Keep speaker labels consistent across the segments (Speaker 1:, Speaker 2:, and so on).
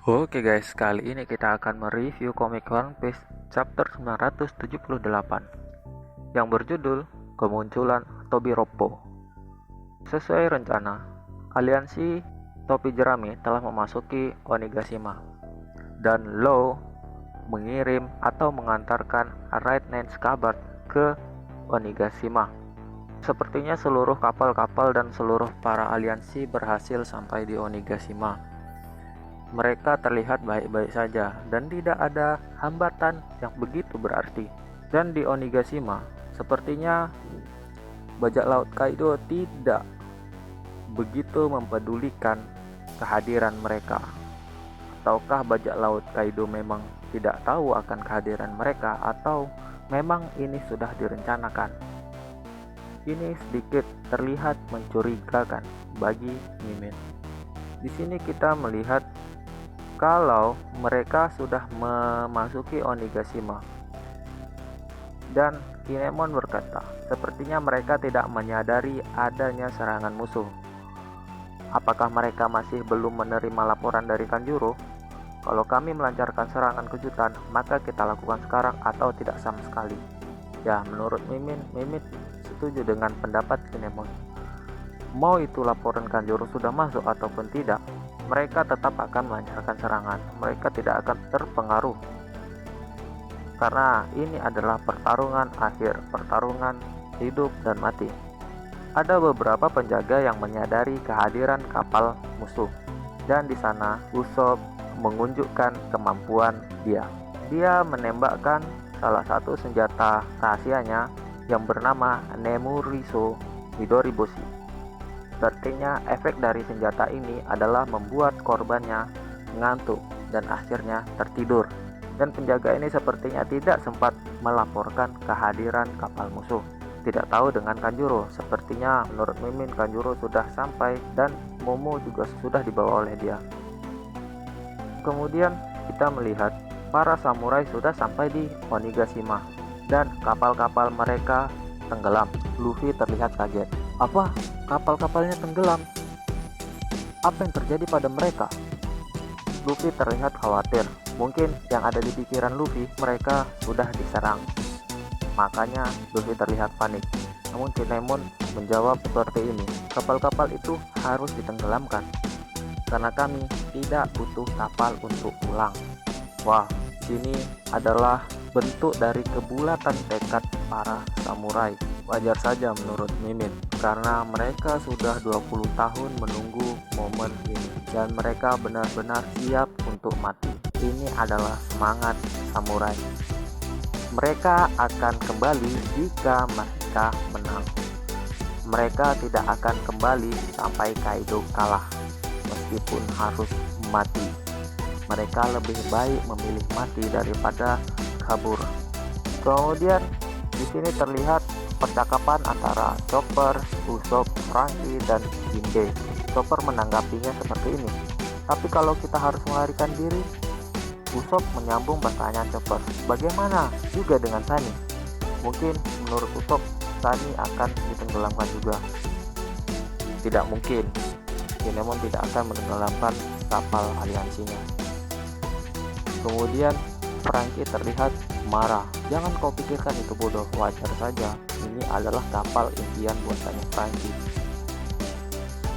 Speaker 1: Oke guys, kali ini kita akan mereview komik One Piece chapter 978 yang berjudul Kemunculan Tobi Roppo. Sesuai rencana, aliansi Topi Jerami telah memasuki Onigashima dan Law mengirim atau mengantarkan Right Nance kabar ke Onigashima. Sepertinya seluruh kapal-kapal dan seluruh para aliansi berhasil sampai di Onigashima. Mereka terlihat baik-baik saja dan tidak ada hambatan yang begitu berarti. Dan di Onigashima, sepertinya bajak laut Kaido tidak begitu mempedulikan kehadiran mereka. Ataukah bajak laut Kaido memang tidak tahu akan kehadiran mereka, atau memang ini sudah direncanakan? Ini sedikit terlihat mencurigakan bagi Mimin. Di sini kita melihat kalau mereka sudah memasuki Onigashima, dan Kinemon berkata, sepertinya mereka tidak menyadari adanya serangan musuh. Apakah mereka masih belum menerima laporan dari Kanjuro? Kalau kami melancarkan serangan kejutan, maka kita lakukan sekarang atau tidak sama sekali. Ya, menurut Mimin setuju dengan pendapat Kinemon. Mau itu laporan Kanjuro sudah masuk ataupun tidak, mereka tetap akan melancarkan serangan. Mereka tidak akan terpengaruh, karena ini adalah pertarungan akhir, pertarungan hidup dan mati. Ada beberapa penjaga yang menyadari kehadiran kapal musuh, dan di sana Usopp menunjukkan kemampuan dia. Dia menembakkan salah satu senjata rahasianya yang bernama Nemuriso Midoriboshi. Artinya efek dari senjata ini adalah membuat korbannya mengantuk dan akhirnya tertidur. Dan penjaga ini sepertinya tidak sempat melaporkan kehadiran kapal musuh. Tidak tahu dengan Kanjuro, sepertinya menurut Mimin Kanjuro sudah sampai dan Momo juga sudah dibawa oleh dia. Kemudian kita melihat para samurai sudah sampai di Onigashima dan kapal-kapal mereka tenggelam. Luffy terlihat kaget. Apa? Kapal-kapalnya tenggelam? Apa yang terjadi pada mereka? Luffy terlihat khawatir. Mungkin yang ada di pikiran Luffy, mereka sudah diserang. Makanya Luffy terlihat panik. Namun Kinemon menjawab seperti ini, kapal-kapal itu harus ditenggelamkan, karena kami tidak butuh kapal untuk pulang. Wah, ini adalah bentuk dari kebulatan tekad para samurai. Wajar saja menurut Mimin, karena mereka sudah 20 tahun menunggu momen ini, dan mereka benar-benar siap untuk mati. Ini adalah semangat samurai. Mereka akan kembali jika mereka menang. Mereka tidak akan kembali sampai Kaido kalah, meskipun harus mati. Mereka lebih baik memilih mati daripada kabur. Kemudian di sini terlihat percakapan antara Chopper, Usopp, Franky, dan Jinbe. Chopper menanggapinya seperti ini. Tapi kalau kita harus melarikan diri, Usopp menyambung pertanyaan Chopper. Bagaimana juga dengan Sunny? Mungkin menurut Usopp, Sunny akan ditenggelamkan juga. Tidak mungkin. Kinemon tidak akan menenggelamkan kapal aliansinya. Kemudian Franky terlihat marah. Jangan kau pikirkan itu bodoh, wajar saja. Ini adalah kapal impian buatannya Franky.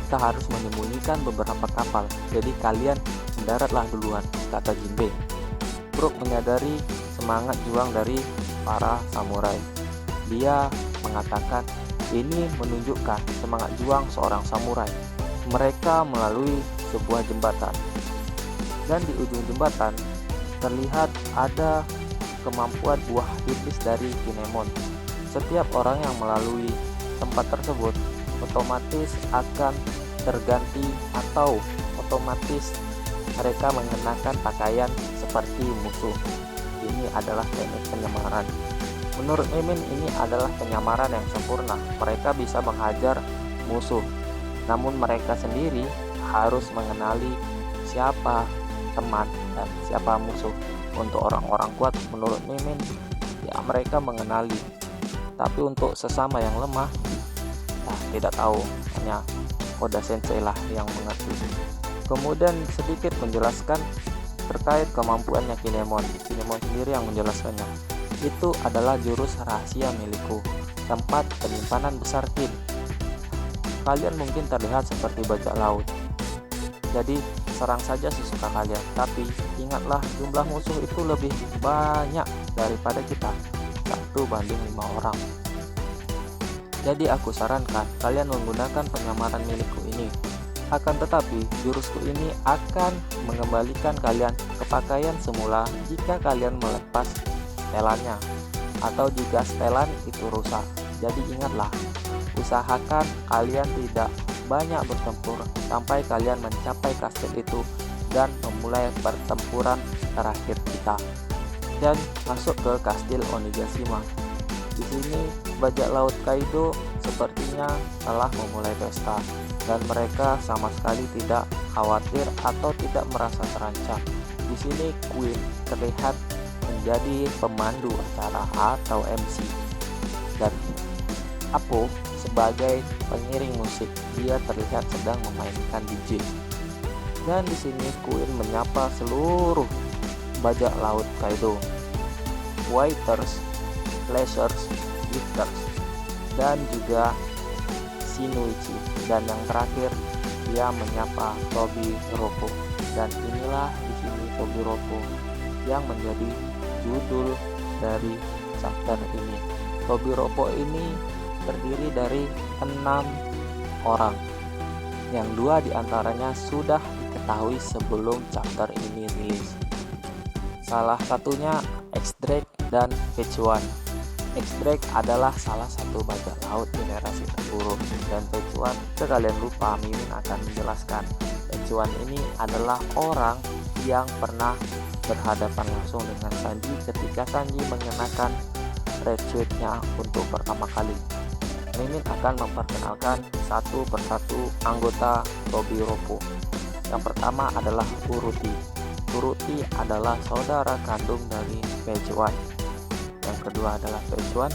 Speaker 1: Kita harus menyembunyikan beberapa kapal, jadi kalian mendaratlah duluan, kata Jinbe. Brook menyadari semangat juang dari para samurai. Dia mengatakan ini menunjukkan semangat juang seorang samurai. Mereka melalui sebuah jembatan, dan di ujung jembatan terlihat ada kemampuan buah iblis dari Kinemon. Setiap orang yang melalui tempat tersebut otomatis akan terganti atau otomatis mereka mengenakan pakaian seperti musuh. Ini adalah teknik penyamaran. Menurut Mimin ini adalah penyamaran yang sempurna. Mereka bisa menghajar musuh, namun mereka sendiri harus mengenali siapa teman dan siapa musuh. Untuk orang-orang kuat menurut Mimin, ya mereka mengenali. Tapi untuk sesama yang lemah, tidak tahu, hanya Oda Sensei lah yang mengerti. Kemudian sedikit menjelaskan terkait kemampuannya Kinemon sendiri yang menjelaskannya. Itu adalah jurus rahasia milikku, tempat penyimpanan besar Kin. Kalian mungkin terlihat seperti bajak laut, jadi serang saja sesuka kalian. Tapi ingatlah, jumlah musuh itu lebih banyak daripada kita, 1 banding 5 orang. Jadi aku sarankan kalian menggunakan penyamaran milikku ini. Akan tetapi jurusku ini akan mengembalikan kalian ke pakaian semula jika kalian melepas setelannya, atau jika setelan itu rusak. Jadi ingatlah, usahakan kalian tidak banyak bertempur sampai kalian mencapai kastil itu dan memulai pertempuran terakhir kita dan masuk ke kastil Onigashima. Di sini bajak laut Kaido sepertinya telah memulai pesta dan mereka sama sekali tidak khawatir atau tidak merasa terancam. Di sini Queen terlihat menjadi pemandu acara atau MC dan Apo sebagai pengiring musik. Dia terlihat sedang memainkan DJ. Dan di sini Queen menyapa seluruh bajak laut Kaido, waiters, slashers, gifters, dan juga Shinichi. Dan yang terakhir dia menyapa Tobiropo. Dan inilah di sini Tobiropo yang menjadi judul dari chapter ini. Tobiropo ini terdiri dari 6 orang, yang 2 diantaranya sudah diketahui sebelum chapter ini rilis. Salah satunya X-Drake dan Pechuan. X-Drake adalah salah satu bajak laut generasi terburuk, dan Pechuan sekalian lupa Mimin akan menjelaskan. Pechuan ini adalah orang yang pernah berhadapan langsung dengan Sanji ketika Sanji mengenakan red suit-nya untuk pertama kali. Mimin akan memperkenalkan satu persatu anggota Tobiropo. Yang pertama adalah Uruti. Uruti adalah saudara kandung dari Pechuan. Yang kedua adalah Pechuan.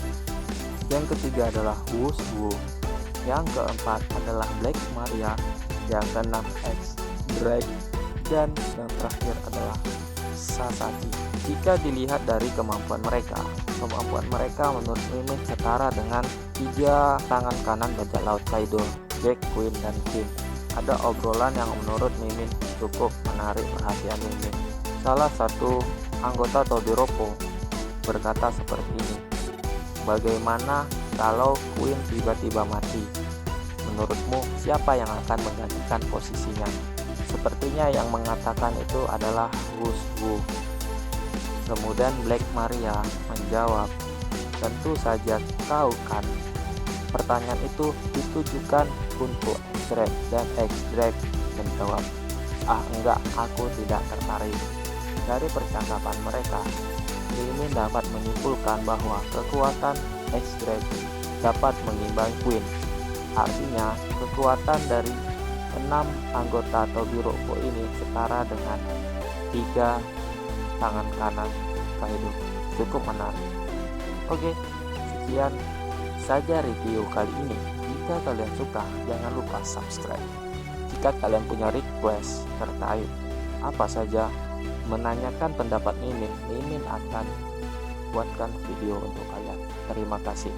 Speaker 1: Yang ketiga adalah Wushu. Yang keempat adalah Black Maria. Yang keenam X-Drake. Dan yang terakhir adalah Sasaki. Jika dilihat dari kemampuan mereka menurut Mimin setara dengan 3 tangan kanan bajak laut Kaido, Jack, Queen, dan Kim. Ada obrolan yang menurut Mimin cukup menarik perhatian Mimin. Salah satu anggota Tobiropo berkata seperti ini, bagaimana kalau Queen tiba-tiba mati? Menurutmu siapa yang akan menggantikan posisinya? Sepertinya yang mengatakan itu adalah Wushu. Kemudian Black Maria menjawab, tentu saja kau kan. Pertanyaan itu ditujukan untuk X-Drake, dan X-Drake menjawab, enggak, aku tidak tertarik. Dari percakapan mereka, ini dapat menyimpulkan bahwa kekuatan X-Drake dapat mengimbangi Queen. Artinya, kekuatan dari 6 anggota Tobiropo ini setara dengan 3 tangan kanan Kaido. Cukup menarik. Oke, sekian saja review kali ini. Jika kalian suka, jangan lupa subscribe. Jika kalian punya request terkait apa saja, menanyakan pendapat Mimin akan buatkan video untuk kalian. Terima kasih.